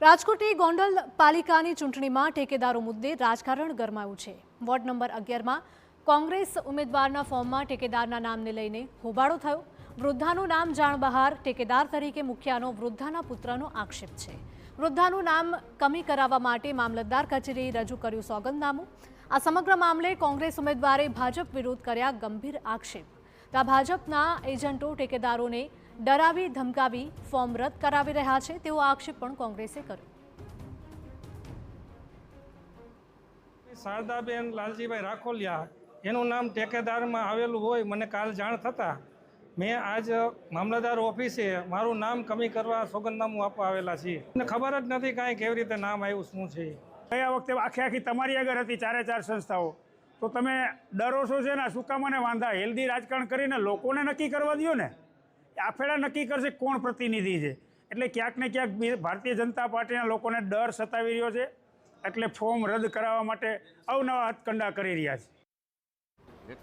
રાજકોટની ગોંડલ પાલિકાની ચૂંટણીમાં ઠેકેદારો મુદ્દે રાજકારણ ગરમાયું છે। વોર્ડ નંબર 11માં કોંગ્રેસ ઉમેદવારના ફોર્મમાં ઠેકેદારના નામને લઈને હોબાળો થયો। વૃદ્ધાનું નામ જાણ બહાર ઠેકેદાર તરીકે મુખ્યાનો વૃદ્ધાના પુત્રનો આક્ષેપ છે। વૃદ્ધાનું નામ કમી કરાવવા માટે મામલતદાર કચેરીએ રજૂ કર્યું સોગંદનામું। આ સમગ્ર મામલે કોંગ્રેસ ઉમેદવારે ભાજપ વિરુદ્ધ કર્યા ગંભીર આક્ષેપ। ભાજપના એજન્ટો ઠેકેદારોને ડરાવી ધમકાવી ફોર્મ રદ કરાવી રહ્યા છે તેવો આક્ષેપ પણ કોંગ્રેસે કર્યો। શારદાબેન લાલજીભાઈ રાખોલિયા એનું નામ ઠેકેદારમાં આવેલું હોય મને કાલ જાણ થતાં મેં આજ મામલતદાર ઓફિસે મારું નામ કમી કરવા સોગંદનામું આપવા આવેલા છીએ। મને ખબર જ નથી કાંઈ કેવી રીતે નામ આવ્યું શું છે। ગયા વખતે આખી તમારી આગળ હતી ચારે ચાર સંસ્થાઓ, તો તમે ડરો છો છે ને શું કામ મને વાંધા? હેલ્ધી રાજકારણ કરીને લોકોને નક્કી કરવા દો ને। આ ફેરા નક્કી કરશે કોણ પ્રતિનિધિ છે। એટલે ક્યાંક ને ક્યાંક ભારતીય જનતા પાર્ટીના લોકોને ડર સતાવી રહ્યો છે, એટલે ફોર્મ રદ કરાવવા માટે અવનવા હથકંડા કરી રહ્યા છે।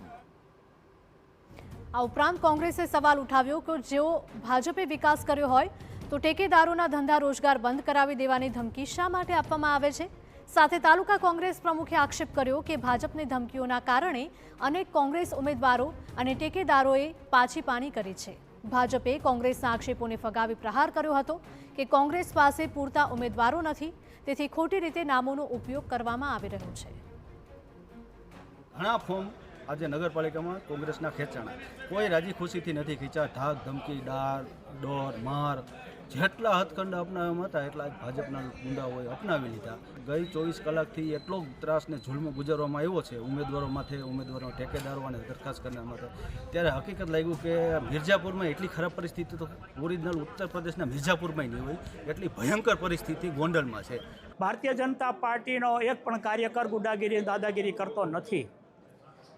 આ ઉપરાંત કોંગ્રેસે સવાલ ઉઠાવ્યો કે જો ભાજપે વિકાસ કર્યો હોય તો ઠેકેદારોના ધંધા રોજગાર બંધ કરાવી દેવાની ધમકી શા માટે આપવામાં આવે છે। સાથે તાલુકા કોંગ્રેસ પ્રમુખે આક્ષેપ કર્યો કે ભાજપની ધમકીઓના કારણે અનેક કોંગ્રેસ ઉમેદવારો અને ઠેકેદારોએ પાછી પાણી કરી છે। ભાજપે કોંગ્રેસના આક્ષેપોને ફગાવી પ્રહાર કર્યો હતો કે કોંગ્રેસ પાસે પૂરતા ઉમેદવારો નથી, તેથી ખોટી રીતે નામોનો ઉપયોગ કરવામાં આવી રહ્યો છે। ઘણા ફોર્મ આજે નગરપાલિકામાં કોંગ્રેસના ખેંચાણા, કોઈ રાજી ખુશીથી નથી ખીંચા। ધાક ધમકી, ડોર માર જેટલા હથકંડા અપનાવવામાં હતા એટલા ભાજપના ગુંડાઓએ અપનાવી લીધા। ગઈ 24 કલાકથી એટલો ત્રાસને ઝુલમો ગુજારવામાં આવ્યો છે ઉમેદવારો માથે, ઉમેદવારો ઠેકેદારો અને દરખાસ્ત કરનાર માથે। ત્યારે હકીકત લાગ્યું કે મિર્ઝાપુરમાં એટલી ખરાબ પરિસ્થિતિ તો ઓરિજિનલ ઉત્તર પ્રદેશના મિર્ઝાપુરમાં નહીં હોય, એટલી ભયંકર પરિસ્થિતિ ગોંડલમાં છે। ભારતીય જનતા પાર્ટીનો એક પણ કાર્યકર ગુંડાગીરી દાદાગીરી કરતો નથી।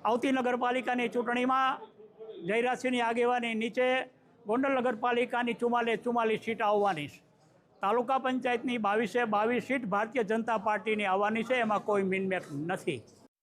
આવતી નગરપાલિકાની ચૂંટણીમાં જયરાજસિંહની આગેવાની નીચે ગોંડલ નગરપાલિકાની 44 સીટ આવવાની છે। તાલુકા પંચાયતની 22 સીટ ભારતીય જનતા પાર્ટીની આવવાની છે, એમાં કોઈ મિનમેક નથી।